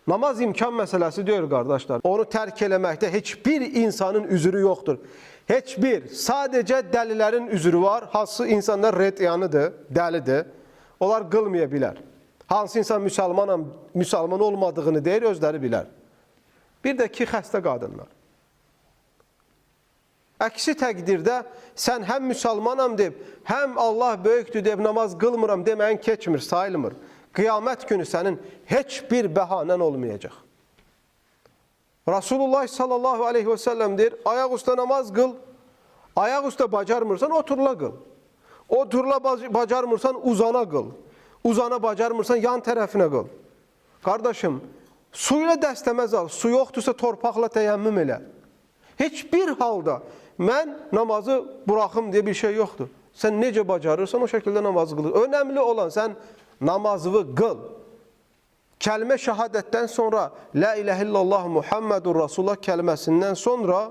Namaz imkan məsələsi deyil, qardaşlar. Onu tərk eləməkdə heç bir insanın üzrü yoxdur. Heç bir, sadəcə dəlilərin üzrü var. Hansı insanlar redyanıdır, dəlidir. Onlar qılmaya bilər. Hansı insan müsəlman olmadığını deyir, özləri bilər. Bir də ki, xəstə qadınlar. Əksi təqdirdə sən həm müsəlmanam deyib, həm Allah böyükdür deyib namaz qılmıram deməyin keçmir, sayılmır. Qiyamət günü sənin heç bir bəhanən olmayacaq. Rasulullah sallallahu aleyhi və səlləm deyir, ayaq üstə namaz qıl, ayaq üstə bacarmırsan, oturla qıl. Oturla bacarmırsan, uzana qıl. Uzana bacarmırsan, yan tərəfinə qıl. Qardaşım, su ilə dəstəməz al, su yoxdursa torpaqla təyəmmüm elə. Heç bir halda mən namazı buraxım deyə bir şey yoxdur. Sən necə bacarırsan, o şəkildə namazı qılır. Önəmli olan sən namazını qıl. Kəlmə şəhadətdən sonra, La iləhə illallah Muhammedur Rasulullah kəlməsindən sonra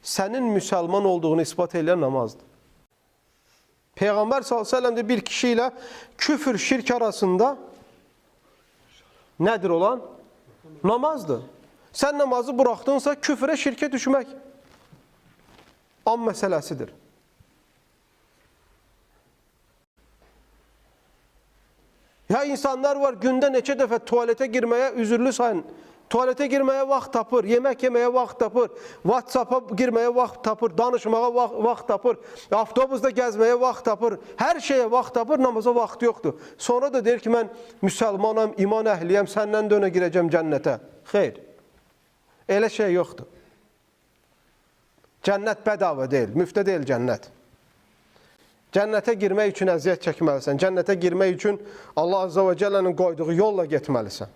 sənin müsəlman olduğunu ispat edən namazdır. Peyğəmbər s.ə.v bir kişi ilə küfür, şirk arasında nədir olan? Namazdır. Sən namazı buraxdınsa küfrə, şirkə düşmək an məsələsidir. Ya insanlar var, gündə neçə dəfə tualetə girməyə üzürlü sayın. Tualetə girməyə vaxt tapır, yemək yeməyə vaxt tapır, WhatsApp-a girməyə vaxt tapır, danışmağa vaxt tapır, avtobusda gəzməyə vaxt tapır, hər şeyə vaxt tapır, namaza vaxt yoxdur. Sonra da deyir ki, mən müsəlmanam, iman əhliyəm, səndən də önə girəcəm cənnətə. Xeyr, elə şey yoxdur. Cənnət bədava deyil, müftə deyil cənnət. Cənnətə girmək üçün əziyyət çəkməlisən, cənnətə girmək üçün Allah Azza və Cəllənin qoyduğu yolla getməlisən.